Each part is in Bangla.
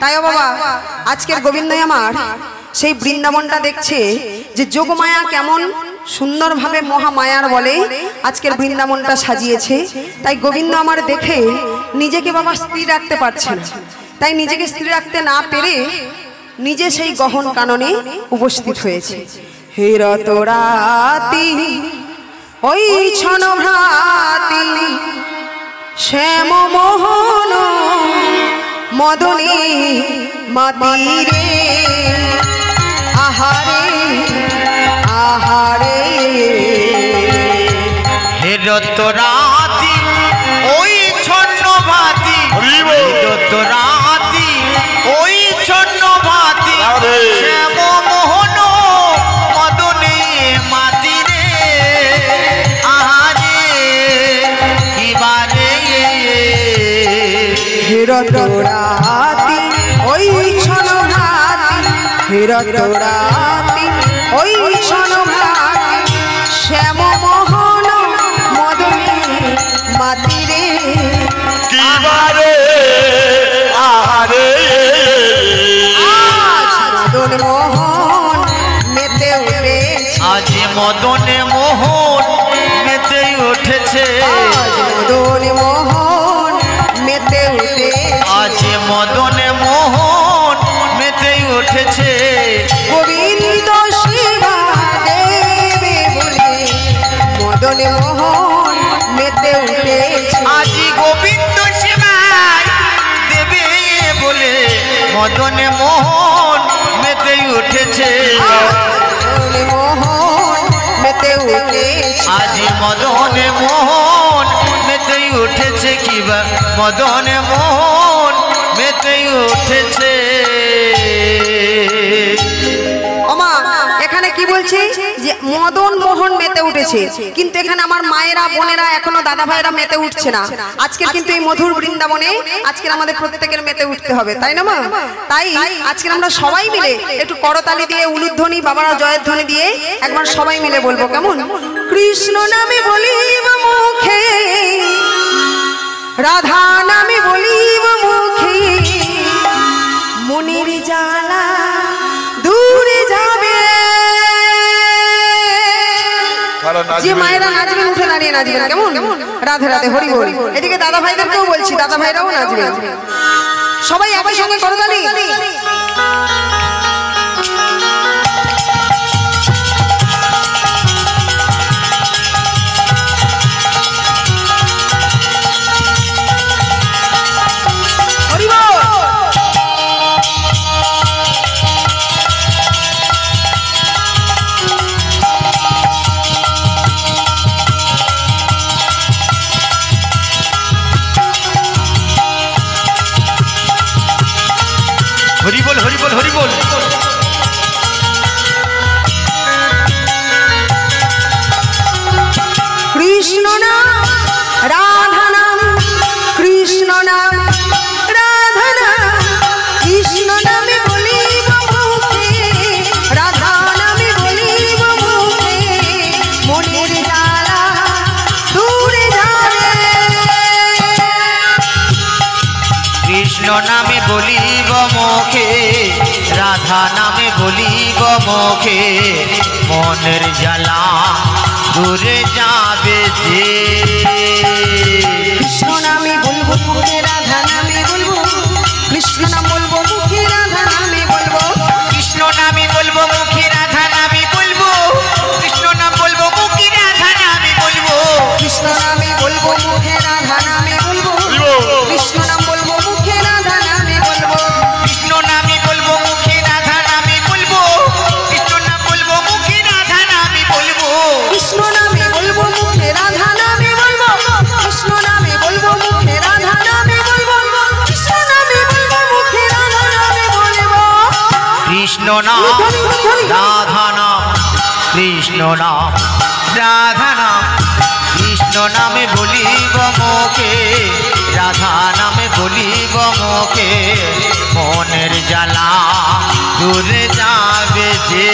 তাই বাবা আজকের গোবিন্দ আমার সেই বৃন্দাবনটা দেখছে যে যোগমায়া কেমন সুন্দরভাবে মহামায়ার বলে আজকের বৃন্দাবনটা সাজিয়েছে। তাই গোবিন্দ আমার দেখে নিজেকে বাবা স্থির রাখতে পারছে না। তাই নিজেকে স্থির রাখতে না পেরে নিজে সেই গহন কাননে উপস্থিত হয়েছে। হে রতরাতি ওই ছনভ্রাতি শ্যাম মোহন মদনী মাতিরে আহারে আহারে। হে রতরাতি ওই ছন্নভাতি রতরাতি ওই ছন্নভাতি শ্যাম মোহন মদনী মাতিরে আহারে কিবারে। হে রতরাতি ওই ছনভ্রাতি হে রতরাতি ওই ছনভ্রাতি শ্যাম মোহন মদনী মাতিরে কিবারে আহারে। আজ মদন মোহন মেতে উঠে আজ মদন মোহন মেতে উঠেছে আজ মদন মোহন মেতে উঠে আজ মদন মোহন মেতে উঠেছে। গোবিন্দ শিবা দেবে বলে মদন মোহন মেতে উঠে আজ গোবিন্দ সেবায় দেবে বলে মদন মোহন মেতে উঠেছে। মদন মোহন মেতে উঠে আজ মদন মোহন মেতে উঠেছে কিবা মদন মোহন মেতে উঠেছে। ওমা এখানে কি বলছে যে মদন মোহন মেতে উঠেছে, কিন্তু এখানে আমার মায়েরা বোনেরা এখনো দাদা ভাইরা মেতে উঠছে না। আজকের কিন্তু এই মধুর বৃন্দাবনে আজকের আমাদের প্রত্যেকের মেতে উঠতে হবে, তাই না মা? তাই আজকের আমরা সবাই মিলে একটু করতালি দিয়ে উলুধ্বনি বাবারা জয়ের ধ্বনি দিয়ে একবার সবাই মিলে বলবো কেমন? কৃষ্ণ নামে বলিব মুখে রাধা নামে বলিব মুখে মনের জ্বালা দূরে যাবে। যে মায়েরা নাচবেন উঠে দাঁড়িয়ে নাচবেন কেমন? রাধে রাধে হরি বল। এদিকে দাদা ভাইদেরকেও বলছি, দাদা ভাইরাও নাচবেন। সবাই একই সঙ্গে করতালি। হরি বল। হরি বল হরি বল হরি বল। কৃষ্ণ নাম রাধা নাম কৃষ্ণ নাম রাধা নাম কৃষ্ণ নামে বলিব মুখে রাধা নামে বলিব মুখে মনের জ্বালা দূরে যাবে। কৃষ্ণ নামে বলিব মুখে রাধা নামে বলিব মুখে মনের জ্বালা দূরে যাবে যে। কৃষ্ণ নামে বলবো মুখে রাধা নামে বলবো কৃষ্ণ নাম বলবো মুখে রাধা নামে বলবো কৃষ্ণ নামে বলবো মুখে রাধা নামে বলবো কৃষ্ণ নাম বলবো মুখে রাধা নামে বলবো কৃষ্ণ নামে বলবো মুখে রাধা নামে বলবো কৃষ্ণ নাম বলবো মুখে রাধা নামে বলবো কৃষ্ণ নামে বলবো মুখে রাধা নামে বলবো কৃষ্ণ নাম বলবো মুখে রাধা নামে বলবো কৃষ্ণ নামে বলবো মুখে রাধা নামে বলবো কৃষ্ণ নামে বলবো মুখে রাধা নামে বলবো কৃষ্ণ নামে বলবো মুখে রাধা নামে বলবো। কৃষ্ণ নাম রাধা নাম কৃষ্ণ নাম রাধা নাম কৃষ্ণ নামে বলিব মুখে রাধা নামে বলিব মুখে মনের জ্বালা দূরে যাবে যে।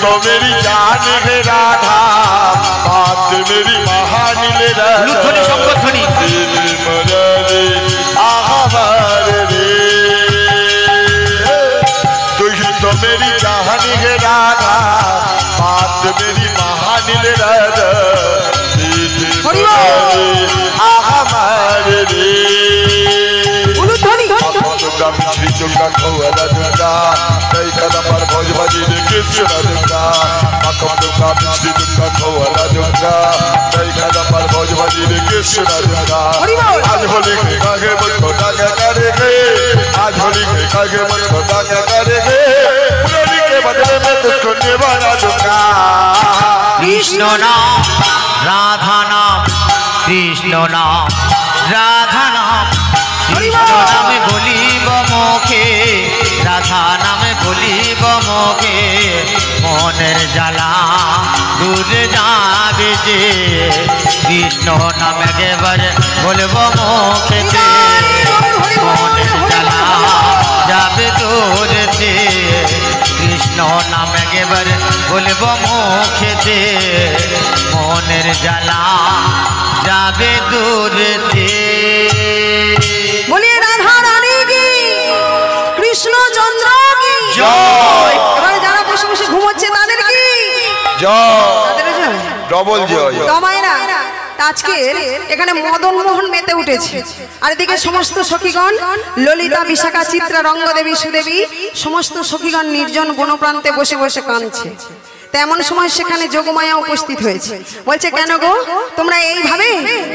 तो मेरी जान है राधा बात मेरी महानील राधा দুর্গা মিছরি দুর্গা খোয়ালা দুর্গা তাই কাদামার ভোজবাজি রে কৃষ্ণ দুর্গা মাখন দুর্গা মিছরি দুর্গা খোয়ালা দুর্গা তাই কাদামার ভোজবাজি রে কৃষ্ণ দুর্গা আজ হোলি কে কাগে মুঝকো ডাকা করে গে आज होली के कागे मुझको डाका करेंगे होली के बदले में तुझको निभाना दूंगा कृष्ण नाम राधा नाम कृष्ण नाम राधा नाम कृष्ण नाम बोलिब मुखे राधा नाम बोलिब मुखे মনের জ্বালা दूर जाबे जे कृष्ण नाम एकेबारे बोलबो मुखेते মনের জ্বালা যাবে दूर से कृष्ण नाम एकेबारे बोलबो मुखेते মনের জ্বালা যাবে दूर से बोलिए राधा रानी की कृष्ण चंद्र की জয় এবারে যারা বসে বসে ঘুমোচ্ছে তাদের কি जय তাদের জয় डबल जय তমাইরা আজকে এখানে মদন মোহন মেতে উঠেছে আর এদিকে সমস্ত সখীগণ ললিতা বিশাখা চিত্রা রঙ্গদেবী সুদেবী সমস্ত সখীগণ নির্জন বনপ্রান্তে বসে বসে কাঁদছে তেমন সময় সেখানে যোগমায়া উপস্থিত হয়েছে বলছে কেন গো তোমরা এইভাবে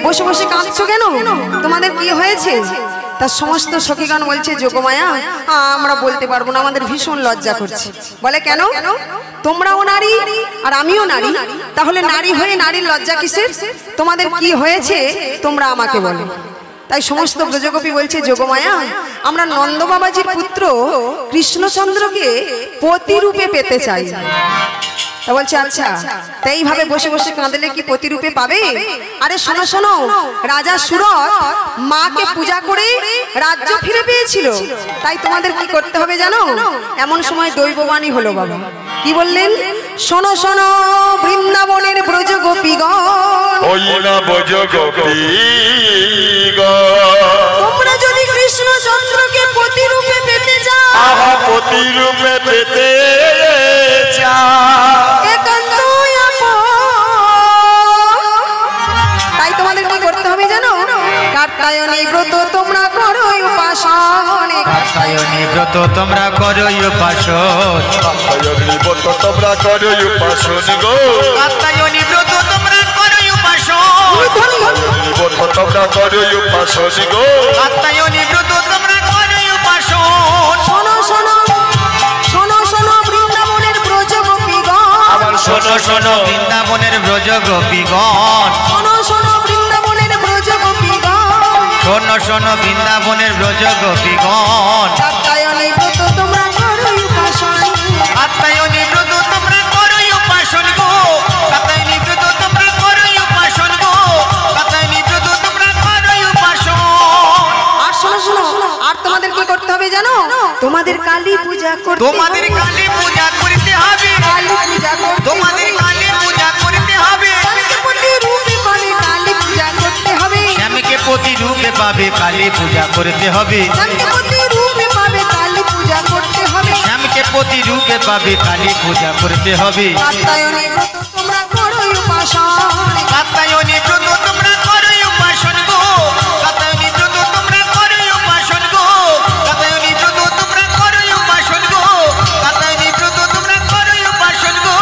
বসে বসে কাঁদছো কেন তোমাদের কি হয়েছে তার সমস্ত সখীগণ বলছে যোগমায়া আমরা বলতে পারবো না আমাদের ভীষণ লজ্জা করছে বলে কেন তোমরাও নারী আর আমিও নারী তাহলে নারী হয়ে নারীর লজ্জা কিসের তোমাদের কি হয়েছে তোমরা আমাকে বলো তাই সমস্ত ব্রজগোপী বলছে যোগমায়া আমরা নন্দ বাবাজির পুত্র কৃষ্ণচন্দ্রকে পতি রূপে পেতে চাই তা বলছে আচ্ছা তাই এইভাবে বসে বসে কাঁদলে কি প্রতিরূপে পাবে আরে শোনো শোনো রাজা সুরত মাকে পূজা করে রাজ্য ফিরে পেয়েছিল তাই তোমাদের কি করতে হবে জানো এমন সময় দৈববাণী হলো বাবা কি বললেন শোনো শোনো বৃন্দাবনের ব্রজগোপীগণ ওই না ব্রজগোপীগণ তোমরা যদি কৃষ্ণচন্দ্রকে প্রতিরূপে পেতে চাও আহা প্রতিরূপে পেতে একান্তই আপন। তাই তোমাদের কি করতে হবে জানো কাত্যায়নী ব্রত তোমরা করো উপাসনে কাত্যায়নী ব্রত তোমরা করো উপাসন কাত্যায়নী ব্রত তোমরা করো উপাসন গো কাত্যায়নী ব্রত তোমরা করো উপাসন কাত্যায়নী ব্রত তোমরা করো উপাসন গো কাত্যায়নী ব্রত তোমরা করো উপাসন শোনো শোনো শোনো শোনো বৃন্দাবনের ব্রজগোপীগণ আমার শোনো শোনো বৃন্দাবনের ব্রজগোপীগণ শোনো শোনো বৃন্দাবনের ব্রজগোপীগণ শোনো শোনো বৃন্দাবনের ব্রজগোপীগণ কাত্যায়নী ব্রত তোমরা করো উপাসনে কাত্যায়নী ব্রত তোমরা করো উপাসন গো কাত্যায়নী ব্রত তোমরা করো উপাসন গো কাত্যায়নী ব্রত তোমরা করো উপাসন আর শোনো শোনো আর তোমাদের কি করতে হবে জানো তোমাদের কালী পূজা করতে তোমাদের কালী পূজা করতে হবে কালী পূজা করতে তোমাদের কালী পূজা করতে হবে শ্যামকে প্রতি রূপে পাবে কালী পূজা করতে হবে শ্যামকে প্রতি রূপে পাবে কালী পূজা করতে হবে শ্যামকে প্রতি রূপে পাবে কালী পূজা করতে হবে শ্যামকে প্রতি রূপে পাবে কালী পূজা করতে হবে কাত্যায়নী ব্রত তোমরা করো উপাসন কাত্যায়নী ব্রত তোমরা করো উপাসন গো কাত্যায়নী ব্রত তোমরা করো উপাসন গো কাত্যায়নী ব্রত তোমরা করো উপাসন গো কাত্যায়নী ব্রত তোমরা করো উপাসন গো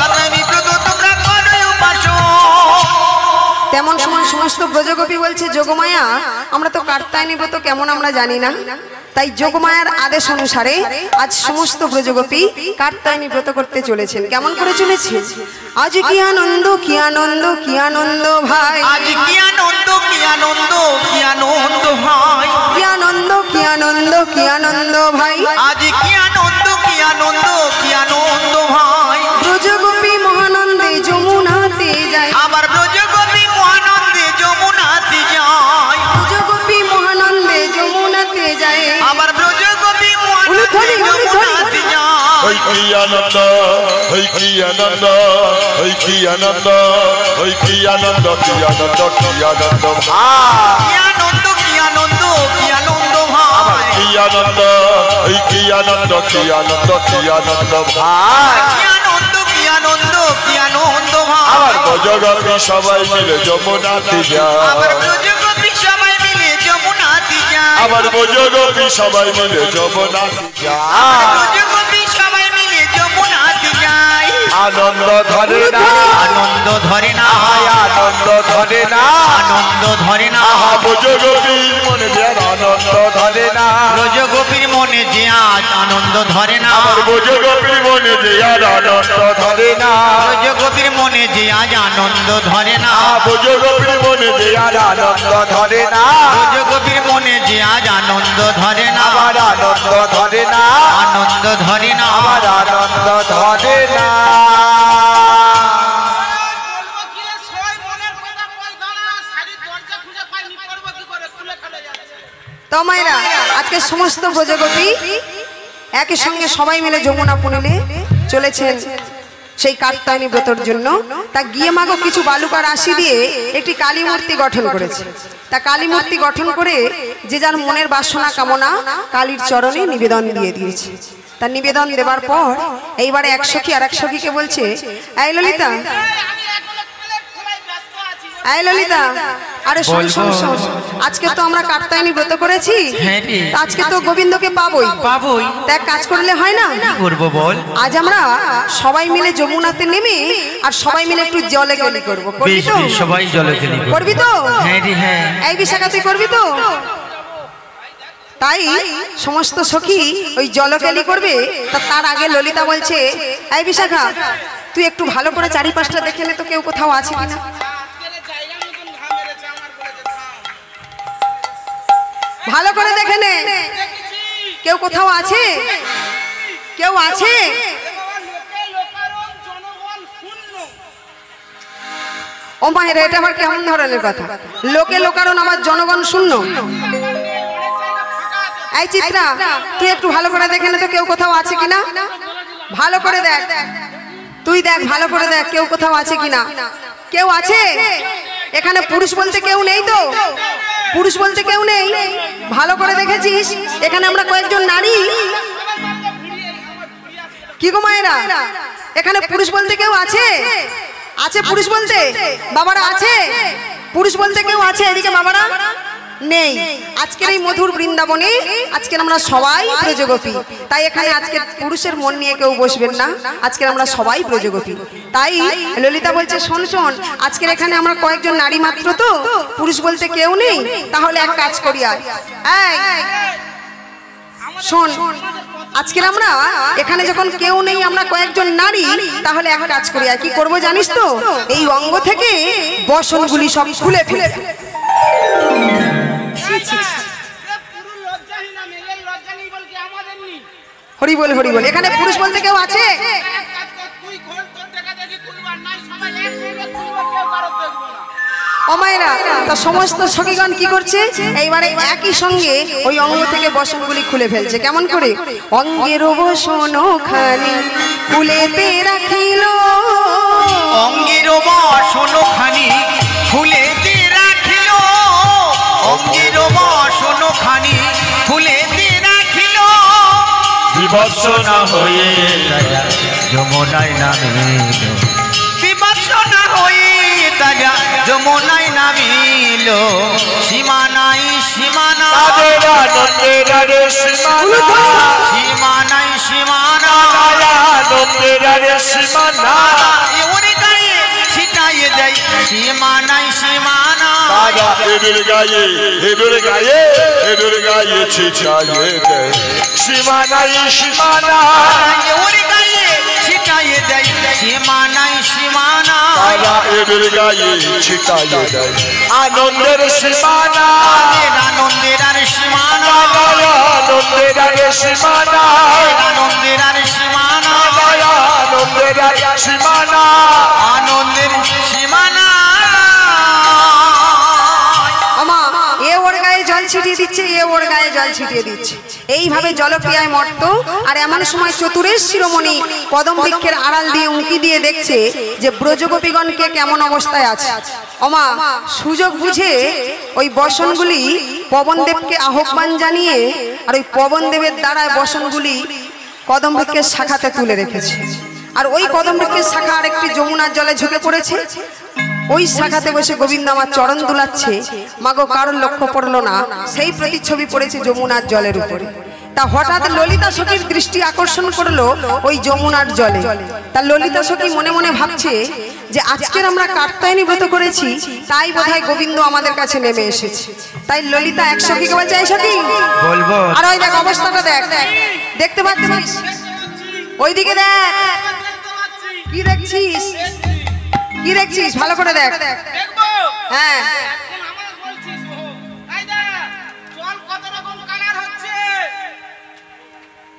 কাত্যায়নী ব্রত তোমরা করো উপাসন তেমন সময় সমস্ত ব্রজগোপী বলছে যোগমায়া আমরা তো কাত্যায়নী ব্রত কেমন আমরা জানি না তাই যোগমায়ার আদেশ অনুসারে আজ সমস্ত ব্রজগোপী কাত্যায়নী ব্রত করতে চলেছেন কেমন করে চলেছে আজ কি আনন্দ কি আনন্দ কি আনন্দ ভাই আজ কি আনন্দ কি আনন্দ কি আনন্দ ভাই কি আনন্দ কি আনন্দ কি আনন্দ ভাই আজ কি আনন্দ কি আনন্দ কি আনন্দ ভাই ব্রজগোপী মহানন্দে যমুনাতে যায় আবার ব্রজগোপী মহানন্দে যমুনাতে যায় ব্রজগোপী মহানন্দে যমুনাতে যায় আবার ব্রজগোপী মহানন্দে যমুনাতে যায় ওই কি আনন্দ ওই কি আনন্দ ওই কি আনন্দ ওই কি আনন্দ কি আনন্দ কি আনন্দ কি আনন্দ কি আনন্দ কি আনন্দ ভাই কি আনন্দ ওই কি আনন্দ কি আনন্দ কি আনন্দ ভাই কি আনন্দ কি আনন্দ কি আনন্দ আবার ভাই ব্রজগোপী সবাই মিলে যমুনাতে আবার যায় ব্রজগোপী সবাই মিলে যমুনাতে যায় আমার ব্রজগোপী সবাই মিলে যমুনাতে যায় ব্রজগোপী সবাই মিলে যমুনাতে যায় আনন্দ ধরে না আনন্দ ধরে না আনন্দ ধরে না আনন্দ ধরে না ব্রজগোপীর মনে যে আনন্দ ধরে না ব্রজগোপীর মনে যে আজ আনন্দ ধরে না ব্রজগোপীর মনে যে আর আনন্দ ধরে না ব্রজগোপীর মনে যে আজ আনন্দ ধরে না ব্রজগোপীর মনে যে আর আনন্দ ধরে না ব্রজগোপীর মনে যে আজ আনন্দ ধরে না আমার আনন্দ ধরে না আনন্দ ধরে না আমার আনন্দ ধরে না তো মায়েরা আজকে সমস্ত ব্রজগোপী একই সঙ্গে সবাই মিলে যমুনা পুনিলে চলেছেন সেই কাত্যায়নী ব্রতর জন্য। তা গিয়ে মাগো কিছু বালুকা রাশি দিয়ে একটি কালী মূর্তি গঠন করেছে। তা কালী মূর্তি গঠন করে যে যার মনের বাসনা কামনা কালীর চরণে নিবেদন দিয়ে দিয়েছে। তা নিবেদন দেবার পর এইবারে এক সখী আর এক সখীকে বলছে, এই ললিতা, এই ললিতা, আরে শোন শোন শোন, আজকে তো আমরা কাত্যায়নী ব্রত করেছি, আজকে তো গোবিন্দকে পাবোই পাবোই, তা এক কাজ করলে হয় না? করবো বল। আজ আমরা সবাই মিলে যমুনাতে নেমে আর সবাই মিলে একটু জলে গেলি করবো, করবি তো? সবাই জলে খেলি করবি তো? হ্যাঁ রে হ্যাঁ। এই বিশাখা তুই করবি তো? তাই সমস্ত সখী ওই জলকেলি করবে। তা তার আগে ললিতা বলছে, এই বিশাখা তুই একটু ভালো করে চারিপাশটা দেখে নে তো কেউ কোথাও আছে কিনা। ভালো করে দেখে নে কেউ কোথাও আছে, কেউ আছে? ও মায়ের এটা আবার কেমন ধরনের কথা? লোকে লোকারণ আবার জনগণ শূন্য। এই চিত্রা তুই একটু ভালো করে দেখে নে তো কেউ কোথাও আছে কিনা। ভালো করে দেখ, তুই দেখ, ভালো করে দেখ কেউ কোথাও আছে কিনা। কেউ আছে এখানে? পুরুষ বলতে কেউ নেই তো? পুরুষ বলতে কেউ নেই? ভালো করে দেখেছিস? এখানে আমরা কয়েকজন নারী। কি গো মায়েরা, এখানে পুরুষ বলতে কেউ আছে? আছে পুরুষ বলতে? বাবারা আছে? পুরুষ বলতে কেউ আছে এদিকে? বাবারা নেই। আজকের এই মধুর বৃন্দাবনে আজকের আমরা সবাই ব্রজগোপী। তাই এখানে আজকে পুরুষের মন নিয়ে কেউ বসবেন না, আজকের আমরা সবাই ব্রজগোপী। তাই ললিতা বলছে, শোন শোন, আজকের এখানে আমরা কয়েকজন নারী মাত্র তো, পুরুষ বলতে কেউ নেই। তাহলে এক কাজ করি, আর শোন, আজকের আমরা এখানে যখন কেউ নেই, আমরা কয়েকজন নারী, তাহলে এক কাজ করি। আর কি করবো জানিস তো? এই অঙ্গ থেকে বসনগুলি সব খুলে ফেলে। হরি বল, হরি বল। এখানে পুরুষ বলতে কেউ আছে? ও মায়েরা, তা সমস্ত সখীগণ কি করছে? এইবারে একই সঙ্গে ওই অঙ্গ থেকে বসনগুলি খুলে ফেলছে। কেমন করে? অঙ্গের বসন খানি খুলেতে রাখিল, অঙ্গের বসন খানি খুলেতে রাখিল, অঙ্গের বসন খানি খুলেতে রাখিল, বিভৎসনা হয়ে যমুনায় নামিল, বিভৎসনা হয়ে তারা যমুনায় নামিল, সীমানাই সীমানা, আনন্দের রে সীমানা, সীমানাই সীমানা, আনন্দের রে সীমানা, ওরে গায়ে ছিটাইয়ে যাই সীমানাই সীমানা, এদের গায়ে, এদের গায়ে, এদের গায়ে ছিটাইয়ে দেয় সীমানাই সীমানা, ওরে গায়ে ছিটাইয়ে দেয় সীমানাই সীমানা, এদের গায়ে ছিটাইয়ে দেয় আনন্দের সীমানা, আনন্দের আর সীমানা, আনন্দের রে সীমানা, আনন্দের আর সীমানা, আনন্দের সীমানা, আনন্দের সীমানা। আমা এ ওর গায়ে জল ছিটিয়ে দিচ্ছে, এ ওর গায়ে জল ছিটিয়ে দিচ্ছে, এইভাবে জলক্রিয়ায় মত্ত। আর এমন সময় চতুরেশ শিরোমণি কদম বৃক্ষের আড়াল দিয়ে উঁকি দিয়ে দেখছে যে ব্রজগোপীগণকে কেমন অবস্থায় আছে। ওমা সুযোগ বুঝে ওই বসনগুলি পবনদেবকে আহ্বান জানিয়ে আর ওই পবনদেবের দ্বারা বসনগুলি কদম বৃক্ষের শাখাতে তুলে রেখেছে। আর ওই কদম বৃক্ষের শাখা আর একটি যমুনার জলে ঝুঁকে পড়েছে। ওই শাখাতে বসে গোবিন্দ আমার চরণ দুলাচ্ছে, মাগো কারোর লক্ষ্য পড়লো না, সেই প্রতিচ্ছবি পড়েছে যমুনার জলের উপরে। তা হঠাৎ ললিতা সখীর দৃষ্টি আকর্ষণ করলো ওই যমুনার জলে। তা ললিতা সখী মনে মনে ভাবছে যে আজকের আমরা কাত্যায়নী ব্রত করেছি, তাই বোধহয় গোবিন্দ আমাদের কাছে নেমে এসেছে। তাই ললিতা এক সখীকে বলছে, এই সখী বলবো, আর ওই দেখ অবস্থাটা দেখ, দেখতে পাচ্ছিস? ওইদিকে দেখ, কি দেখছিস? কি দেখছিস? ভালো করে দেখ। হ্যাঁ,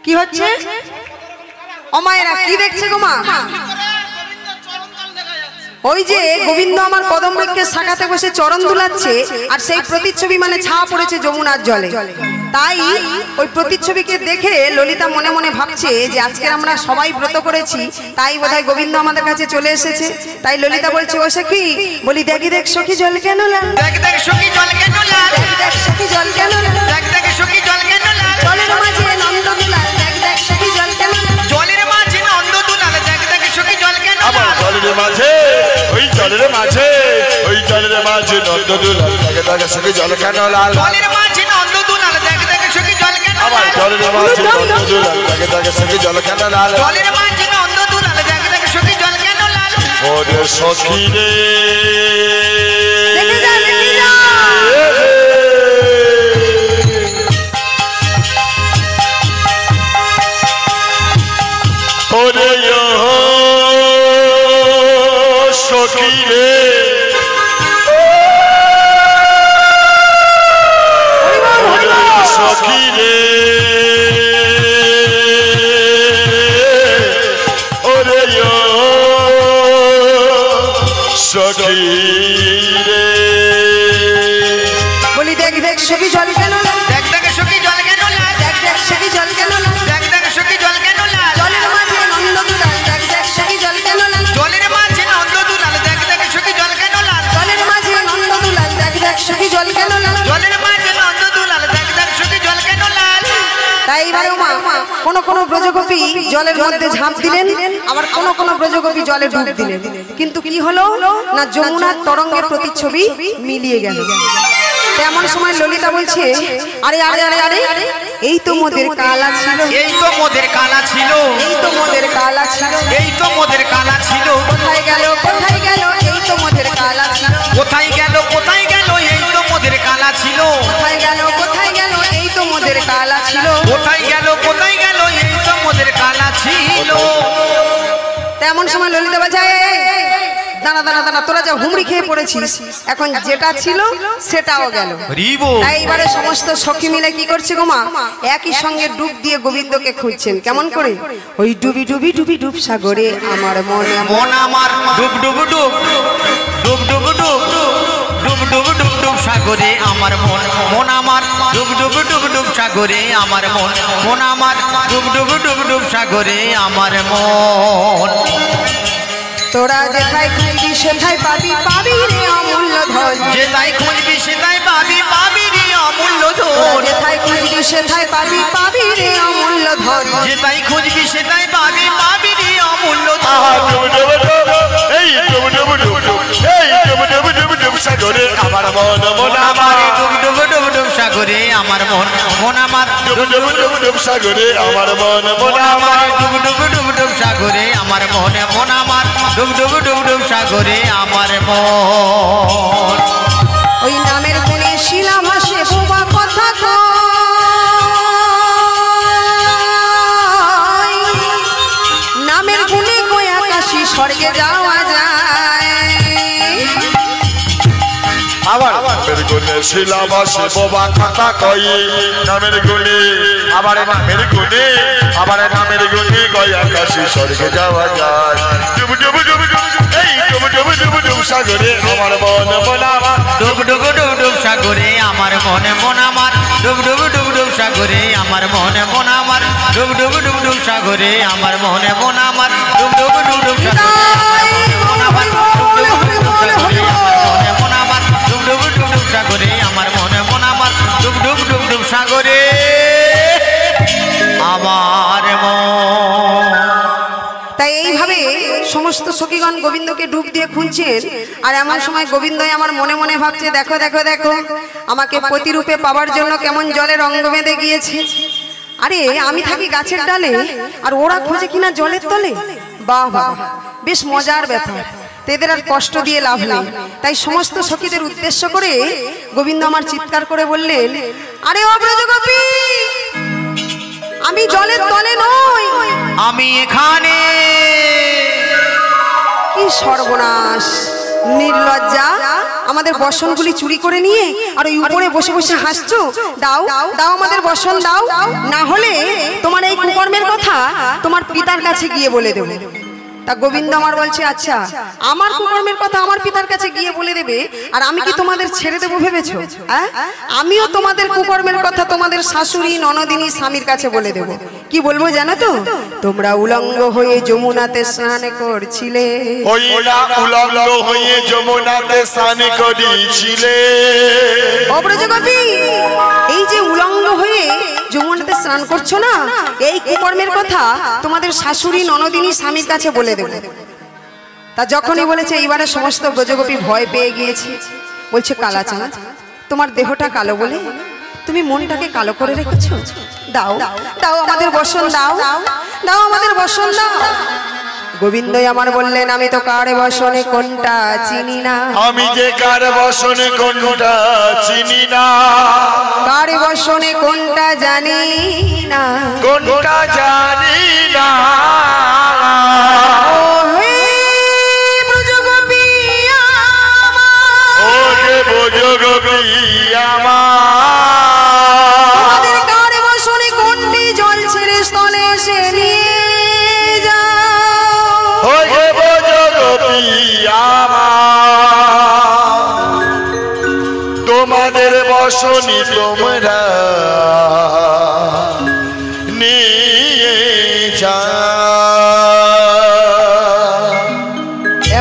কি হচ্ছে? ও মায়েরা কি দেখছে গো মা? ওই যে গোবিন্দ আমার কদম বৃক্ষের শাখাতে বসে চরণ দুলাচ্ছে, আর সেই প্রতিচ্ছবি মানে ছায়া পড়েছে যমুনার জলে। তাই ওই প্রতিচ্ছবিকে দেখে ললিতা মনে মনে ভাবছে যে আজকে আমরা সবাই ব্রত করেছি, তাই বোধহয় গোবিন্দ আমাদের কাছে চলে এসেছে। তাই ললিতা বলছে, ও সখী, বলি দেখি দেখ সখী জল কেন লাল, দেখ দেখ সখী জল কেন লাল, দেখ দেখ সখী জল কেন লাল, দেখ দেখ সখী জল কেন লাল, জলের মাঝে নন্দ দুলাল, দেখ দেখ সখী জল কেন লাল, জলের মাঝে নন্দ দুলাল, দেখ দেখ সখী জল কেন আমার লাল, জলের মাঝে, ওই জলের মাঝে, ওই জলের মাঝে নন্দ দুলাল, দেখে দেখে সখী জল কেন লাল, জলের মাঝে নন্দ দুলাল, দেখ দেখ সখী জল কেন আমার লাল, জলের মাঝে নন্দ দুলাল, দেখে দেখে সখী জল কেন লাল, জলের মাঝে নন্দ দুলাল, দেখ দেখ সখী জল কেন লাল, ওরে সখী রে, দেখে যা, দেখে যা। ওরে সখী রে, সখী রে, ওরে সখী রে, বলি দেখ দেখ সখী জল কেন লাল, দেখ দেখ সখী জল কেন লাল, দেখ দেখ সখী জল কেন লাল, দেখ দেখ সখী জল কেন লাল, জলের মাঝে নন্দ দুলাল, দেখ দেখ সখী জল কেন লাল, জলের মাঝে নন্দ দুলাল, দেখ দেখ সখী জল কেন লাল, জলের মাঝে নন্দ দুলাল, দেখ দেখ সখী জল কেন লাল। জলের মাঝে নন্দ দুলাল, দেখ দেখ সখী জল কেন লাল। তাই এবারে মা কোন কোন ব্রজগোপী জলের মধ্যে ঝাঁপ দিলেন, আবার কোন কোন ব্রজগোপী জলে ডুব দিলেন, কিন্তু কি হলো না যমুনার তরঙ্গের প্রতিচ্ছবি মিলিয়ে গেল। তেমন সময় ললিতা বলছে, আরে আরে আরে আরে, এই তো মোদের কালা ছিল, এই তো মোদের কালা ছিল, এই তো মোদের কালা ছিল, এই তো মোদের কালা ছিল, কোথায় গেল কোথায় গেল, এই তো মোদের কালা ছিল, কোথায় গেল কোথায় গেল, এই তো মোদের কালা ছিল, কোথায় গেল কোথায় গেল, এই তো মোদের কালা ছিল। কোথায় গেল কোথায় গেল, এই তো মোদের কালা ছিল। তেমন সময় ললিতা বলছে, দাঁড়া দাঁড়া দাঁড়া, তোরা যা হুমড়ি খেয়ে পড়েছিস, এখন যেটা ছিল সেটাও গেল। তাই এবারে সমস্ত সখী মিলে কি করছে গো মা, একই সঙ্গে ডুব দিয়ে গোবিন্দকে খুঁজছেন। কেমন করে? ওই ডুবি ডুবি ডুবি ডুব সাগরে আমার মনে মন আমার ডুব ডুব ডুব ডুব ডুব ডুব ডুব ডুব ডুব ডুব সাগরে আমার মন, মন আমার ডুব ডুব ডুব ডুব সাগরে আমার মন, মন আমার ডুব ডুব ডুব ডুব সাগরে আমার মন। তোরা যেথায় খুঁজবি সেথায় পাবি, পাবি রে অমূল্য ধন, যেথায় খুঁজবি সেথায় পাবি, পাবি রে অমূল্য তোরা ধন, যেথায় খুঁজবি সেথায় পাবি, পাবি রে অমূল্য ধন, যেথায় খুঁজবি সেথায় পাবি, পাবি রে অমূল্য আহা ধন। ডুব ডুব ডুব, এই ডুব ডুব ডুব ডুব, এই ডুব ডুব ডুব ডুব সাগরে আমার মন, মন আমার ডুব ডুব ডুব ডুব সাগরে আমার মন, মন আমার ডুব ডুব ডুব ডুব সাগরে আমার মন, মন আমার ডুব ডুব ডুব ডুব সাগরে আমার মন, মন আমার ডুব ডুব ডুব ডুব সাগরে আমার মন। ওই নামের গুণে শিলা ভাসে বোবা কথা কয়, নামের গুণে কই আকাশী স্বর্গে যাওয়া যায়। আবার নামের গুণে শিলাবাসে বোবা কথা কই, নামের গুণে আবার নামের গুণে, আবার নামের গুণে গয় আকাশে স্বর্গে যাওয়া যায়। ডুব ডুব ডুব ডুব, এই ডুব ডুব ডুব ডুব সাগরে আমার মন, মন আমার ডুব ডুব ডুব ডুব সাগরে আমার মন, মন আমার ডুব ডুব ডুব ডুব সাগরে আমার মন, মন আমার ডুব ডুব ডুব ডুব সাগরে আমার মন, মন আমার ডুব ডুব ডুব ডুব সাগরে আমার মন, মন আমার ডুব ডুব ডুব ডুব সাগরে আমার মন, মন আমার ডুব ডুব ডুব ডুব সাগরে আমার মন। তাই এইভাবে সমস্ত সমস্ত সখীগণ গোবিন্দকে ডুব দিয়ে খুঁজছেন, আর এমন সময় গোবিন্দই আমার মনে মনে ভাবছে, দেখো দেখো দেখো আমাকে প্রতিরূপে পাওয়ার জন্য কেমন জলে রঙ বেঁধে গিয়েছে। আরে আমি থাকি গাছের ডালে, আর ওরা খোঁজে কিনা জলের তলে। বাহ বাহ, বেশ মজার ব্যাপার। এদের আর কষ্ট দিয়ে লাভ নেই। তাই সমস্ত সখীদের উদ্দেশ্য করে গোবিন্দ আমার চিৎকার করে বললেন, আরে ও ব্রজগোপী, আমি জলের তলে নই, আমি এখানে। কি সর্বনাশ! নির্লজ্জা, আমাদের বসনগুলি চুরি করে নিয়ে আর ওই উপরে বসে বসে হাসছো। দাও দাও আমাদের বসন দাও, না হলে তোমার এই কুকর্মের কথা তোমার পিতার কাছে গিয়ে বলে দেবো। তা গোবিন্দ আমার বলছে, আচ্ছা আমার কুকর্মের কথা আমার পিতার কাছে গিয়ে বলে দেবে, আর আমি কি তোমাদের ছেড়ে দেবো ভেবেছো? আমিও তোমাদের কুকর্মের কথা তোমাদের শাশুড়ি ননদিনী স্বামীর কাছে বলে দেব। কি বলবো জানো তো? তোমরা উলঙ্গ হয়ে যমুনাতে স্নান করছিলে, উলঙ্গ হয়ে যমুনাতে স্নান করেছিলে। ও ব্রজগোপী, এই যে উলঙ্গ হয়ে যমুনাতে স্নান করছো না, এই কুকর্মের কথা তোমাদের শাশুড়ি ননদিনী স্বামীর কাছে বলে দেব। তা যখনই বলেছে, এইবারে সমস্ত ব্রজগোপী ভয় পেয়ে গিয়েছে। বলছে, কালাচাঁদ, তোমার দেহটা কালো বলে তুমি মনটাকে কালো করে রেখেছো। দাও দাও আমাদের বসন দাও, দাও আমাদের বসন দাও। গোবিন্দই আমার বললেন, আমি তো কার বসনে কোনটা চিনি না। আমি যে কার বসনে কোনটা চিনি না, কার বসনে কোনটা জানি না, কোনটা জানি না। ও হে ব্রজগোপী আমার, ও হে ব্রজগোপী আমার, আমাদের কার বসনে কোনটি জল ছেড়ে স্থলে এসে নিয়ে যাও। ও হে ব্রজগোপী আমার, তোমাদের বসনি তোমরা নিয়ে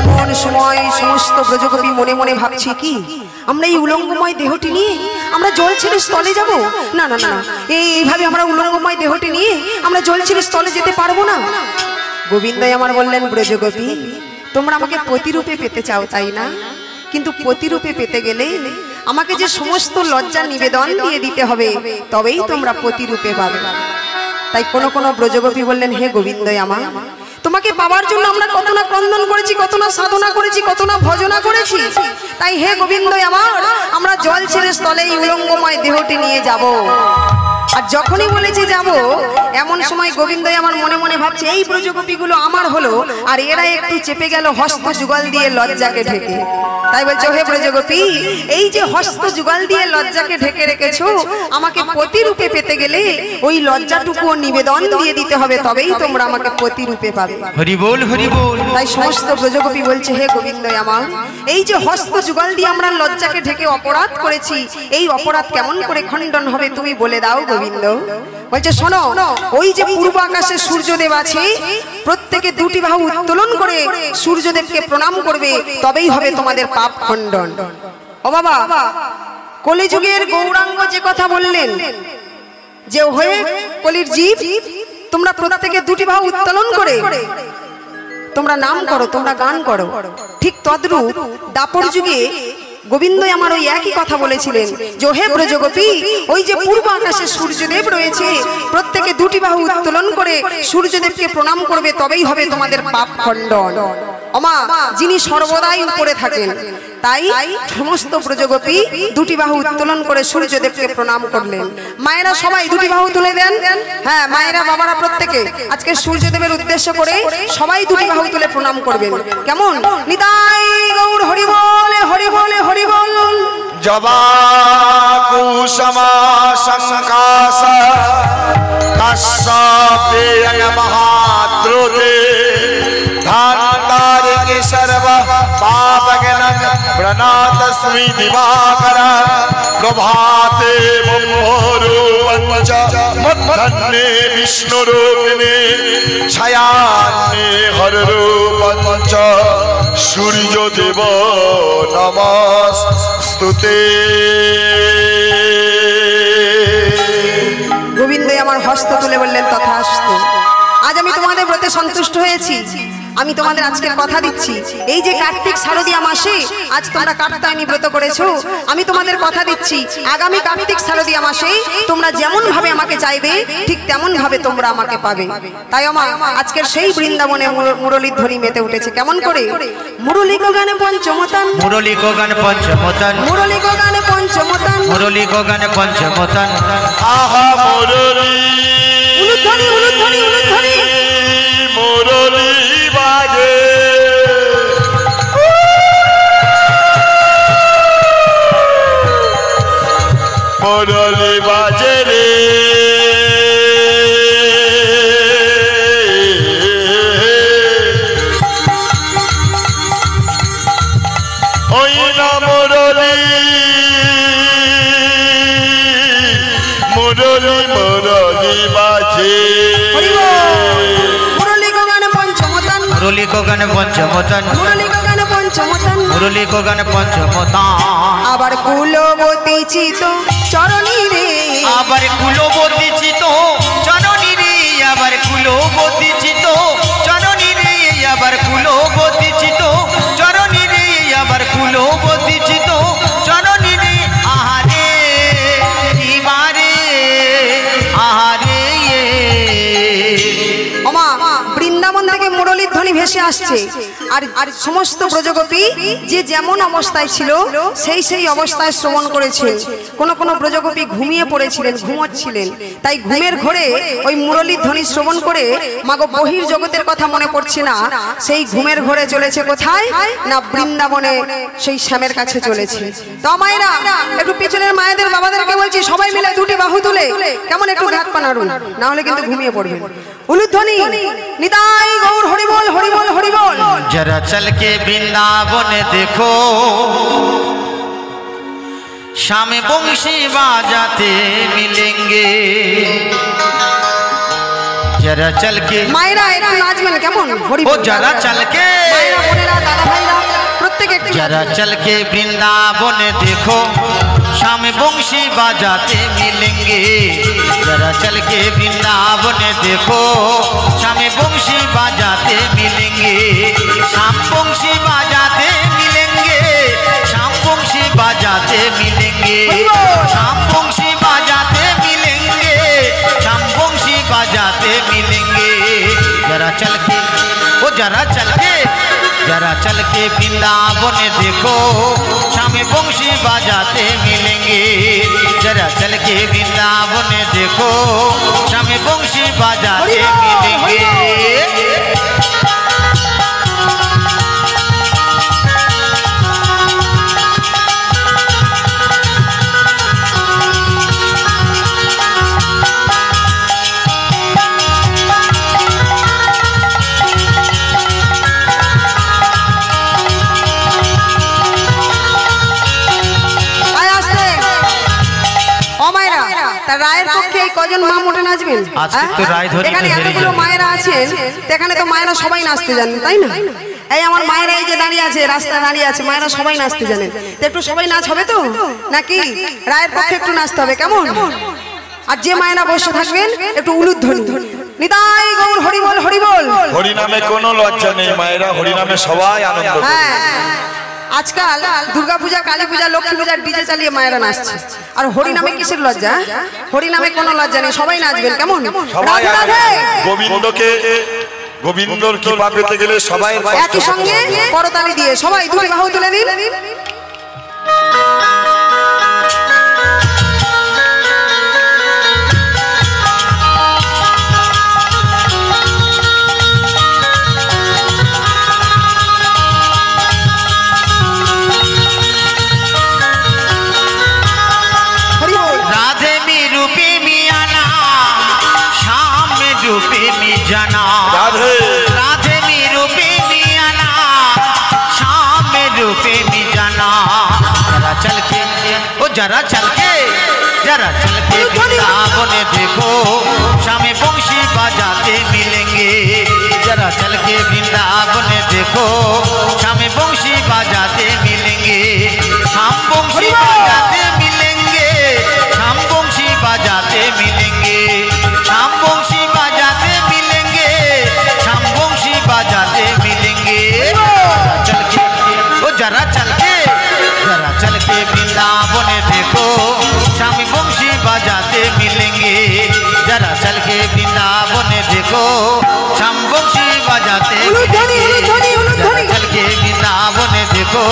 এমন সময় সমস্ত ব্রজগোপী মনে মনে ভাবছি, কি আমরা এই উলঙ্গময় দেহটি নিয়ে আমরা জল ছেড়ে স্থলে যাব? না না না, এইভাবে আমরা উলঙ্গময় দেহটি নিয়ে আমরা জল ছেড়ে স্থলে যেতে পারবো না। গোবিন্দই আমার বললেন, ব্রজগোপী, তোমরা আমাকে প্রতিরূপে পেতে চাও তাই না? কিন্তু প্রতিরূপে পেতে গেলে আমাকে যে সমস্ত লজ্জা নিবেদন দিয়ে দিতে হবে, তবেই তোমরা প্রতিরূপে পাবে। তাই কোন কোন ব্রজগোপী বললেন, হে গোবিন্দই আমার, তোমাকে পাওয়ার জন্য আমরা কত না ক্রন্দন করেছি, কত না সাধনা করেছি, কত না ভজনা করেছি। তাই হে গোবিন্দই আমার, আমরা জল ছেড়ে স্থলে এই উলঙ্গময় দেহটি নিয়ে যাব। আর যখনই বলেছি যাব, এমন সময় গোবিন্দই আমার মনে মনে ভাবছে, এই ব্রজগোপীগুলো আমার হলো, আর এরা একটু চেপে গেল হস্ত যুগল দিয়ে লজ্জাকে ঢেকে। তাই বলছো, হে ব্রজগোপী, এই যে হস্ত যুগল দিয়ে লজ্জাকে ঢেকে রেখেছো, আমাকে প্রতিরূপে পেতে গেলে ওই লজ্জাটুকুও নিবেদন দিয়ে দিতে হবে, তবেই তোমরা আমাকে প্রতিরূপে পাবে। হরি বল হরি বল। তাই সমস্ত ব্রজগোপী বলছে, হে গোবিন্দই আমার, এই যে হস্ত যুগল দিয়ে আমরা লজ্জাকে ঢেকে অপরাধ করেছি, এই অপরাধ কেমন করে খণ্ডন হবে তুমি বলে দাও গোবিন্দ। বলছে, শোনো, ওই যে পূর্ব আকাশে সূর্যদেব আছে, প্রত্যেকে দুটি বাহু উত্তোলন করে সূর্যদেবকে প্রণাম করবে, তবেই হবে তোমাদের পাপ খণ্ডন। ও বাবা, কলিযুগের গৌরাঙ্গ যে কথা বললেন, যে হয়ে কলির জীব, তোমরা প্রত্যেকে দুটি বাহু উত্তোলন করে তোমরা নাম করো, তোমরা গান করো। ঠিক তদ্রূপ দাপর যুগে গোবিন্দই আমার ওই একই কথা বলেছিলেন, যে হে ব্রজগোপী, ওই যে পূর্ব আকাশে সূর্যদেব রয়েছে, প্রত্যেকে দুটি বাহু উত্তোলন করে সূর্যদেবকে প্রণাম করবে, তবেই হবে তোমাদের পাপ খণ্ডন। ওমা, যিনি সর্বদাই উপরে থাকেন, তাই সমস্ত ব্রজগোপী দুটি বাহু উত্তোলন করে সূর্যদেবকে প্রণাম করলেন। মায়েরা সবাই দুটি বাহু তুলে দেন। হ্যাঁ, মায়েরা বাবারা প্রত্যেকে আজকে সূর্যদেবের উদ্দেশ্য করে সবাই দুটি বাহু তুলে প্রণাম করবেন। কেমন? নিতাই গৌর হরি বলে হরি বলে হরি বল। জবা কুসুমা সংকাশ কাশ্যপেয়ং মহাদ্রুতে ধান্তার কে সর্ব পাপগণং প্রণাতস্মি দিবাকর প্রভাতে ব্রহ্মরূপঞ্চ মধ্যন্নে বিষ্ণুরূপিণে ছায়ান্নে হররূপঞ্চ সূর্যদেব নমস্তুতে। গোবিন্দই আমার হস্ত তুলে বললেন, তথাস্তু। আজ আমি তোমাদের ব্রতে সন্তুষ্ট হয়েছি। আমি তোমাদের আজকের কথা দিচ্ছি, এই যে কার্তিক শারদীয়া মাসে আজ তোমরা কাত্যায়নী ব্রত করেছো, আমি তোমাদের কথা দিচ্ছি আগামী কার্তিক শারদীয়া মাসে তোমরা যেমন ভাবে আমাকে চাইবে ঠিক তেমন ভাবে তোমরা আমাকে পাবে। তাই আমার আজকের সেই বৃন্দাবনে মুরলীর ধ্বনি মেতে উঠেছে। কেমন করে? মুরলী গানে পঞ্চমতান, মুরলী গানে পঞ্চমতান, মুরলী গানে পঞ্চমতান, মুরলী গানে পঞ্চমতান। আহা মুরলী, উলুধ্বনি উলুধ্বনি উলুধ্বনি, মুরলী বাজে, মুরলী বাজে রে, ওই না মুরলী, মুরলী মুরলী বাজে। মুরলী গানে পঞ্চমতান, মুরলী গানে পঞ্চমতান, মুরলী গানে পঞ্চমতান, মুরলী গানে পঞ্চমতান। আবার কুলবতী চিত চরণী রে, আবার কুলবতী চিত চরণী রে, আবার কুলবতী চিত চরণী রে, আবার কুলবতী চিত চরণী রে, আবার কুলবতী চিত চরণী রে। আহারে ইবারে আহারে, ওমা বৃন্দাবন থেকে মুরলীর ধ্বনি ভেসে আসছে, আর সমস্ত ব্রজগোপী যে যেমন অবস্থায় ছিল সেই অবস্থায় শ্রবণ করেছেন। কোন ব্রজগোপী ঘুমিয়ে পড়েছিলেন, ঘুমোচ্ছিলেন, তাই ঘুমের ঘোরে ওই মুরলীর ধ্বনি শ্রবণ করে মাগো বহির জগতের কথা মনে পড়ছে না, সেই ঘুমের ঘোরে চলেছে কোথায় না বৃন্দাবনে, সেই শ্যামের কাছে চলেছে। তো মায়েরা একটু পিছনের মায়েদের বাবাদেরকে বলছি সবাই মিলে দুটি বাহু তুলে কেমন একটু হাত পা নাড়ুন, না হলে কিন্তু ঘুমিয়ে পড়বেন। উলুধ্বনি নিতাই গৌর হরি বল হরি বল হরি বল। जरा चल के वृंदावन देखो, शाम बंशी बाजाते मिलेंगे। जरा चल के মায়েরা একটু নাচবেন কেমন? হরি ओ বল। जरा चल के, মায়েরা বোনেরা দাদা ভাইরা প্রত্যেকে একটু जरा चल के वृंदावन देखो, शाम बंशी बाजाते मिलेंगे। जरा चल के वृंदावन देखो, शाम बंशी बाजाते मिलेंगे। शाम बंशी बाजाते मिलेंगे, शाम बंशी बाजाते मिलेंगे, शाम बंशी बाजाते मिलेंगे, शाम बंशी बाजाते मिलेंगे। जरा चल के ओ जरा चल के, जरा चल के वृंदावन देखो, शाम बंशी बाजाते मिलेंगे। जरा चल के वृंदावन देखो, शाम बंशी बाजाते मिलेंगे। রায়ের পক্ষে এই কজন মা মোটে নাচবেন? আজকে তো রায় ধরে এখানে এতগুলো মায়েরা আছেন, এখানে তো মায়েরা সবাই নাচতে জানেন, তাই না? এই আমার মায়েরা এই যে দাঁড়িয়ে আছে, রাস্তায় দাঁড়িয়ে আছে, মায়েরা সবাই নাচতে জানেন, তো একটু সবাই নাচ হবে তো নাকি? রায়ের পক্ষে একটু নাচতে হবে কেমন? আর যে মায়েরা বসে থাকবেন একটু উলুধ্বনি নিতাই গৌর হরি বল হরি বল। হরি নামে কোনো লজ্জা নেই মায়েরা, হরি নামে সবাই আনন্দ করে। হ্যাঁ, আজকাল দুর্গা পূজা, কালী পূজা, লক্ষ্মী পূজার ডিজে চালিয়ে মায়েরা নাচছে, আর হরি নামে কিসের লজ্জা? হরি নামে কোনো লজ্জা নেই, সবাই নাচবেন কেমন? সবাই রাধে রাধে। গোবিন্দকে, গোবিন্দর কৃপা পেতে গেলে সবাই একই সঙ্গে করতালি দিয়ে সবাই দুই বাহু তুলে দিন। राधे में रूपे में आना, शाम में रूपे में जाना। राधे राधे में रूपे में आना, शाम में रूपे में जाना। जरा चल के ओ जरा चल के, जरा चल के वृंदावन देखो, शाम बंशी बजाते मिलेंगे। जरा चल के वृंदावन देखो, शाम बंशी बजाते मिलेंगे। शाम बंशी बजाते मिलेंगे, शाम बंशी बजाते मिलेंगे, शाम बंशी बजाते मिलेंगे, शाम बंशी बजाते मिलेंगे। देखो श्याम बंशी बजाते चल के वृंदावन देखो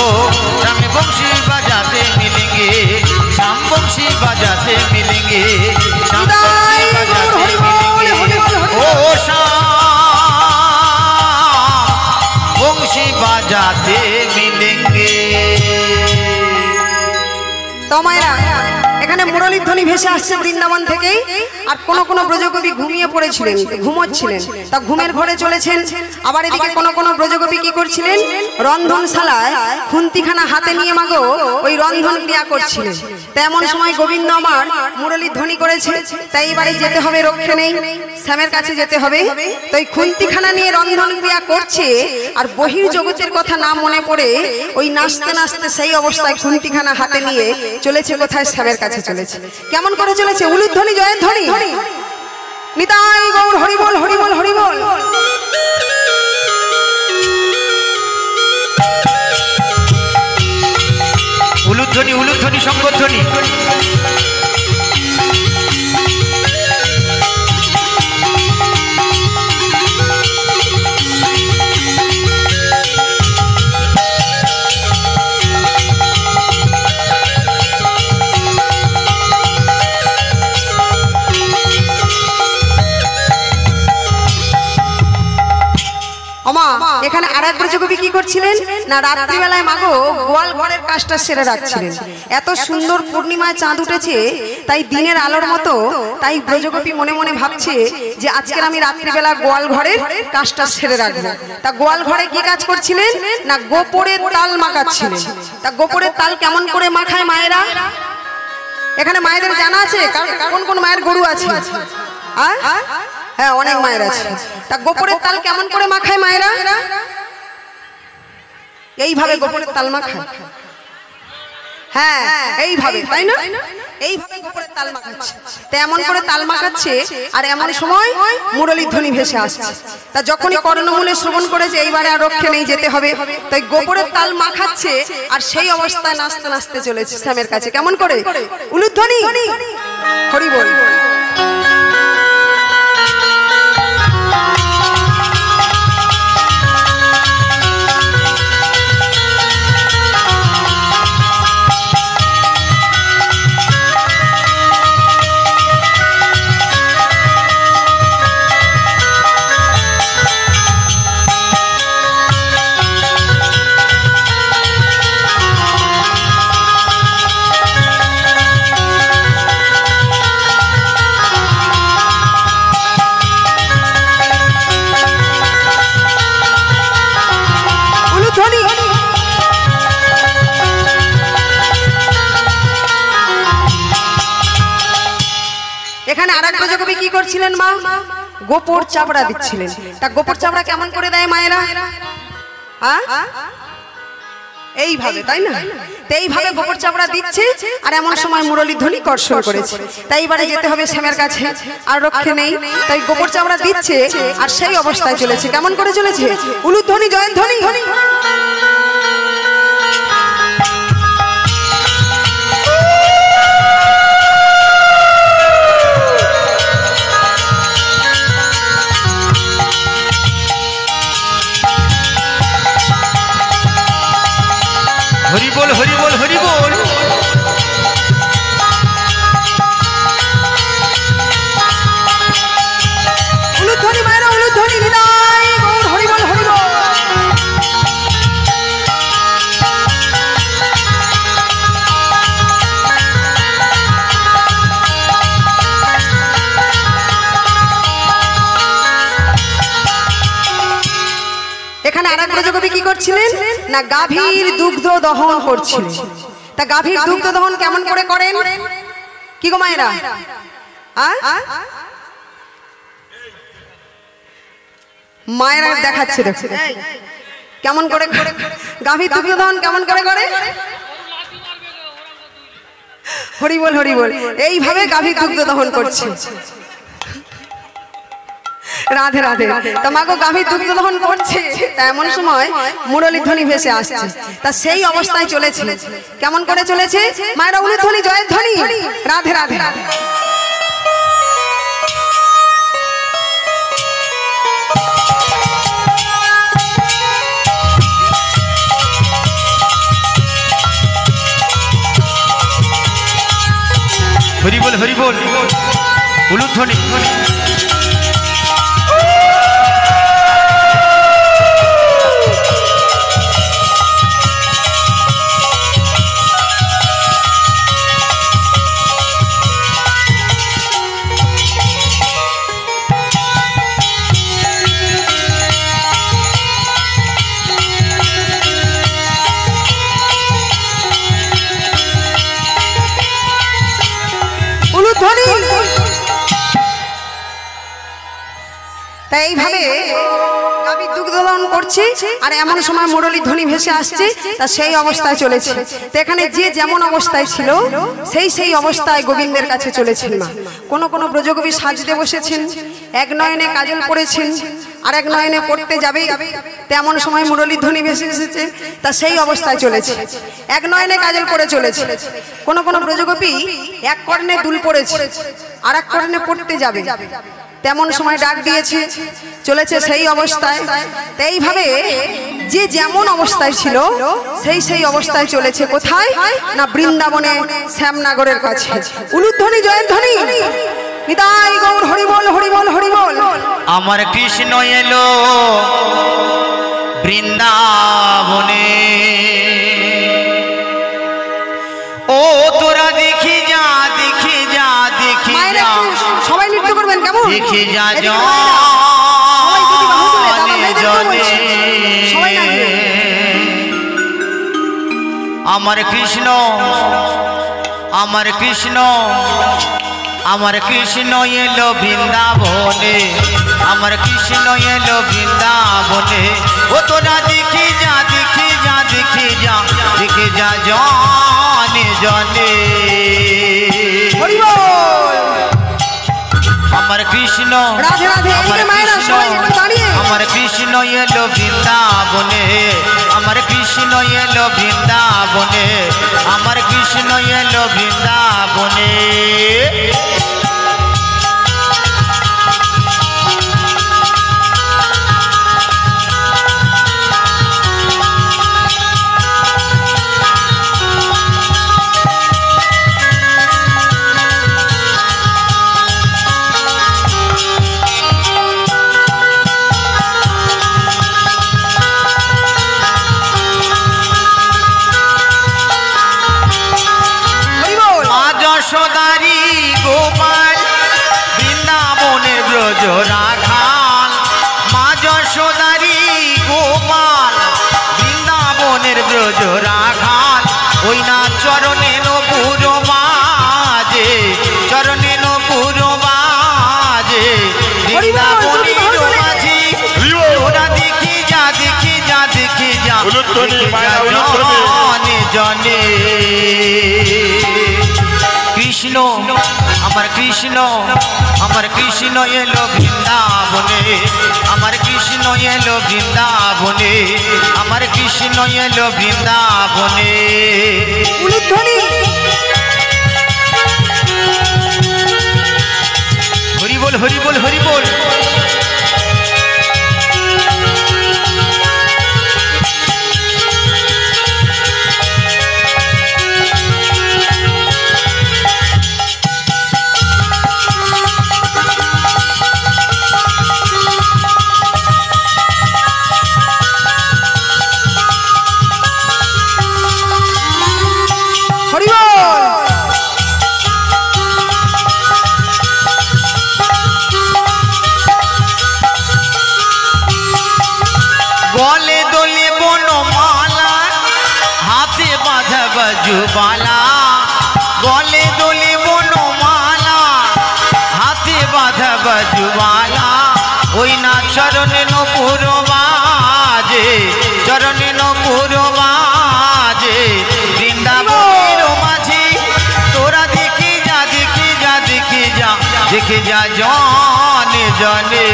श्याम बंशी बजाते मिलेंगे श्याम बंशी बजाते मिलेंगे श्याम बंशी बजाते मिलेंगे ओ श्याम बंशी बजाते मिलेंगे। तो मायरा এখানে মুরলীর ধ্বনি ভেসে আসছে বৃন্দাবন থেকেই। আর কোন কোন ব্রজকবি ঘুমিয়ে পড়েছিলেন, ঘুমোচ্ছিলেন, তা ঘুমের ঘরে চলেছেন। আবার এদিকে কোন কোন ব্রজকবি কি করছিলেন, রন্ধনশালায় খুন্তিখানা হাতে নিয়ে মাগো ওই রন্ধন ক্রিয়া করছিলেন। তা এমন সময় গোবিন্দ আমার মুরলীর ধ্বনি করেছে, তাই এবারে যেতে হবে, রক্ষে নেই, শ্যামের কাছে যেতে হবে। তো ওই খুন্তিখানা নিয়ে রন্ধন ক্রিয়া করছে আর বহির জগতের কথা না মনে পড়ে ওই নাচতে নাচতে সেই অবস্থায় খুন্তিখানা হাতে নিয়ে চলেছে কোথায়, শ্যামের কাছে চলেছে। কেমন করে চলেছে, উলুধ্বনি জয়ধ্বনি, নিতাই গৌর হরিবল হরিবল হরিবল। উলুধ্বনি উলুধ্বনি শঙ্করধ্বনি। এখানে আরেক ব্রজকবি কি করছিলেন না, রাত্রিবেলায় মাগো গোয়াল ঘরের কাজটা সেরে রাখছিলেন। এত সুন্দর পূর্ণিমায় চাঁদ উঠেছে, তাই দিনের আলোর মতো, তাই ব্রজকবি মনে মনে ভাবছে যে আজকের আমি রাত্রিবেলা গোয়াল ঘরের কাজটা সেরে রাখবো। তা গোয়াল ঘরে কি কাজ করছিলেন না, গোপরের তাল মাখাচ্ছিলেন। তা গোপরের তাল কেমন করে মাখায় মায়েরা, এখানে মায়েদের জানা আছে? কোন কোন মায়ের গরু আছে? হ্যাঁ, অনেক মায়ের আছে। তা গোপরের তাল কেমন করে মাখায় মায়েরা? এইভাবে গোপরের তাল মাখায়। হ্যাঁ, এইভাবে, তাই না? এইভাবে গোপরের তাল মাখাচ্ছে। তা এমন করে তাল মাখাচ্ছে আর এমন সময় মুরলীর ধ্বনি ভেসে আসছে। তা যখনই কর্ণমূলে শ্রবণ করেছে এইবারে আর রক্ষে নেই, যেতে হবে। তাই গোপরের তাল মাখাচ্ছে আর সেই অবস্থায় নাচতে নাচতে চলেছে শ্যামের কাছে। কেমন করে, উলুধ্বনি হরি বল। এখানে আরেক ব্রজকবি কি করছিলেন মা, গোপর চাপড়া দিচ্ছিলেন। তা গোপর চাপড়া কেমন করে দেয় মায়েরা? এইভাবে, তাই না? তো এইভাবে গোপর চাপড়া দিচ্ছে আর এমন সময় মুরলীর ধ্বনি কর্ষণ করেছে। তাই এবারে যেতে হবে শ্যামের কাছে, আর রক্ষে নেই। তাই গোপর চাপড়া দিচ্ছে আর সেই অবস্থায় চলেছে। কেমন করে চলেছে, উলুধ্বনি জয়ধ্বনি। হরি বল হরি বল হরি বল। উলুধ্বনি মায়েরা, উলুধ্বনি, নিতাই গৌর হরি বল হরি বল। এখানে আরেক ব্রজকবি কি করছিলেন না, গাভীর দুগ্ধ দহন করছিলেন। তা গাভীর দুগ্ধ দহন কেমন করে করেন, কি গো মায়েরা? মায়েরা দেখাচ্ছে, দেখো কেমন করে গাভীর দুগ্ধ দহন কেমন করে করে। হরি বল হরি বল। এইভাবে গাভীর দুগ্ধ দহন করছে। রাধে রাধে। তা মাগো গাভীর দুগ্ধ দহন করছে, এমন সময় মুরলীর ধ্বনি ভেসে আসছে। তা সেই অবস্থায় চলেছে। কেমন করে চলেছে মায়েরা, উলুধ্বনি জয়ধ্বনি। রাধে রাধে। হরি বল হরি বল উলুধ্বনি তাই এইভাবে গাভীর দুগ্ধ দহন করছি আর এমন সময় মুরলী ধ্বনি ভেসে আসছে তা সেই অবস্থায় চলেছে। তো এখানে যে যেমন অবস্থায় ছিল সেই অবস্থায় গোবিন্দের কাছে চলেছেন মা। কোন ব্রজকবি সাজতে বসেছেন, এক নয়নে কাজল পড়েছেন আর এক নয়নে পড়তে যাবে, তেমন সময় মুরলী ধ্বনি ভেসে এসেছে তা সেই অবস্থায় চলেছে। এক নয়নে কাজল পড়ে চলেছে। কোন ব্রজকবি এক কর্ণে দুল পড়েছে আর এক কর্ণে পড়তে যাবে, তেমন সময় ডাক দিয়েছে চলেছে সেই অবস্থায়। এইভাবে যে যেমন অবস্থায় ছিল সেই অবস্থায় চলেছে। কোথায় না বৃন্দাবনে শ্যামনগরের কাছে। উলুধ্বনি জয়ধ্বনি নিতাই গৌর হরি বল হরি বল হরি বল। আমার কৃষ্ণ এলো বৃন্দাবনে, ও তোরা দেখি যা দেখি যা দেখি যা, সবাই নৃত্য করবেন কেমন দেখি যা জনে আমার কৃষ্ণ আমার কৃষ্ণ আমার কৃষ্ণ এলো বৃন্দাবনে, আমার কৃষ্ণ এলো বৃন্দাবনে, ও তোরা দেখি যা দেখি যা দেখি যা দেখি যা জনে জনে। আমার কৃষ্ণ আমার কৃষ্ণ এলো বৃন্দাবনে, আমার কৃষ্ণ এলো বৃন্দাবনে, আমার কৃষ্ণ এলো বৃন্দাবনে। যশোদারি গোপাল বৃন্দাবনের ব্রজ রাখাল, মা যশোদারি গোপাল বৃন্দাবনের ব্রজ রাখাল, ওই না চরণে নপুর বাজে চরণে নপুর বাজে বৃন্দাবনের মাঝি, ওরা দেখি যা দেখি যা দেখি যা জনে জনে। কৃষ্ণ আমার কৃষ্ণ আমার কৃষ্ণ এলো বৃন্দাবনে, আমার কৃষ্ণ এলো বৃন্দাবনে, আমার কৃষ্ণ এলো বৃন্দাবনে। হরি বল হরি বল হরি বল। গলে দোলে বনমালা হাতে বাঁধা বাজুবালা, গলে দোলে বনমালা হাতে বাঁধা বাজুবালা, ওই না চরণে নপুর বাজে চরণে নপুর বাজে বৃন্দাবনের মাঝি, তোরা দেখি যা দেখি যা দেখি যা দেখি যা জনে জনে।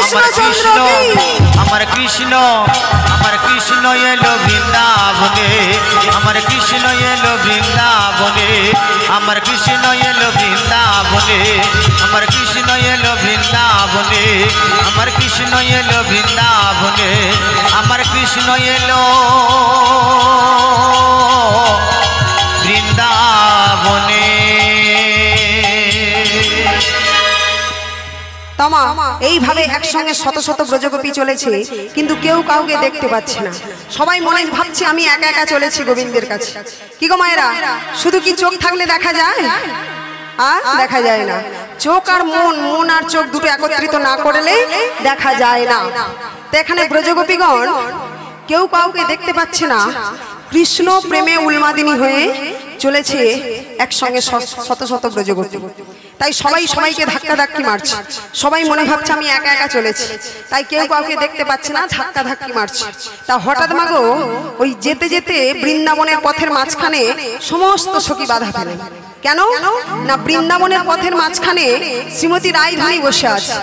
আমার কৃষ্ণ আমার কৃষ্ণ আমার কৃষ্ণ এলো বৃন্দাবনে, আমার কৃষ্ণ এলো বৃন্দাবনে, আমার কৃষ্ণ এলো বৃন্দাবনে, আমার কৃষ্ণ এলো বৃন্দাবনে, আমার কৃষ্ণ এলো বৃন্দাবনে, আমার কৃষ্ণ এলো তমা এইভাবে একসঙ্গে শত শত ব্রজগোপী চলেছে, কিন্তু কেউ কাউকে দেখতে পাচ্ছে না। সবাই মনে ভাবছে আমি একা একা চলেছি গোবিন্দের কাছে। কি গো মায়েরা, শুধু কি চোখ থাকলে দেখা যায়? দেখা যায় না। চোখ আর মন আর চোখ দুটো একত্রিত না করলে দেখা যায় না। তো এখানে ব্রজগোপীগণ কেউ কাউকে দেখতে পাচ্ছে না, কৃষ্ণ প্রেমে উন্মাদিনী হয়ে চলেছে একসঙ্গে শত শত ব্রজগোপী। তাই সবাই সবাইকে ধাক্কা ধাক্কি মারছে, সবাই মনে ভাবছে আমি একা একা চলেছি, তাই কেউ কাউকে দেখতে পাচ্ছে না, ধাক্কা ধাক্কি মারছে। তা হঠাৎ মাগো ওই যেতে যেতে বৃন্দাবনের পথের মাঝখানে সমস্ত সখী বাধা পেলেন। কেন না, বৃন্দাবনের পথের মাঝখানে শ্রীমতী রায়ধনী বসে আছে।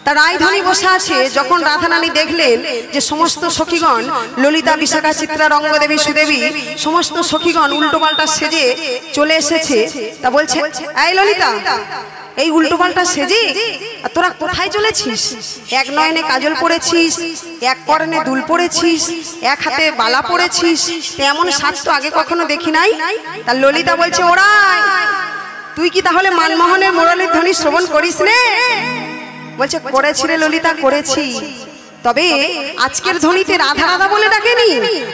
তা রায়ধনী বসে আছে, যখন রাধারানী দেখলেন যে সমস্ত সখীগণ ললিতা, বিশাখা, চিত্রা, রঙ্গদেবী, সুদেবী সমস্ত সখীগণ উল্টো পাল্টা সেজে চলে এসেছে, তা বলছে এই ললিতা, এই উল্টো পাল্টা সেজে আর তোরা কোথায় চলেছিস? এক নয়নে কাজল পরেছিস, এক পরনে দুল পরেছিস, এক হাতে বালা পরেছিস, এমন সাজ তো আগে কখনো দেখি নাই। তা ললিতা বলছে ওরাই, তুই কি তাহলে মানমোহনের মুরলীর ধ্বনি শ্রবণ করিস নে? বলছে করেছি রে ললিতা, করেছি, তবে আজকের ধ্বনিতে রাধা রাধা বলে ডাকেনি।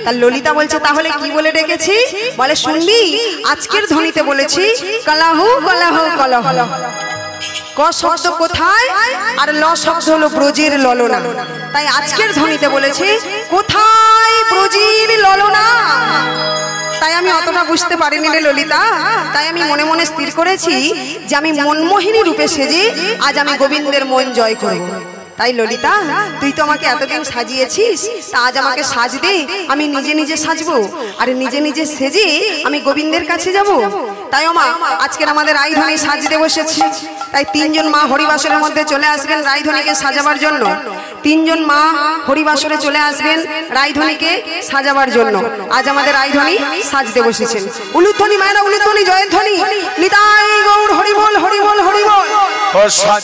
তার ললিতা বলছে তাহলে কি বলে ডেকেছি? বলে শুনবি, আজকের ধ্বনিতে বলেছি কলাহু কলাহু কলহ। ক শব্দ কোথায় আর ল শব্দ হলো ব্রজের ললনা। তাই আজকের ধ্বনিতে বলেছি কোথায় ব্রজের ললনা। তাই আমি অতটা বুঝতে পারিনি রে ললিতা। তাই আমি মনে মনে স্থির করেছি যে আমি মনমোহিনী রূপে সেজে আজ আমি গোবিন্দের মন জয় করব। তাই ললিতা, তুই তো আমাকে এতদিন সাজিয়েছিস, তা আজ আমাকে সাজ দে, আমি নিজে নিজে সাজবো, আর নিজে নিজে সেজে আমি গোবিন্দের কাছে যাব। তাই মা আজকের আমাদের রায়ধনী সাজতে বসেছি। তাই তিনজন মা হরিবাসরের মধ্যে চলে আসবেন রায়ধনীকে সাজাবার জন্য। তিনজন মা হরিবাসরে চলে আসবেন রায়ধনীকে সাজাবার জন্য। আজ আমাদের রায়ধনী সাজতে বসেছেন। উলুধ্বনি মায়েরা, উলুধ্বনি, জয়ধ্বনি, নিতাই গৌর হরিবোল হরিবোল হরিবোল।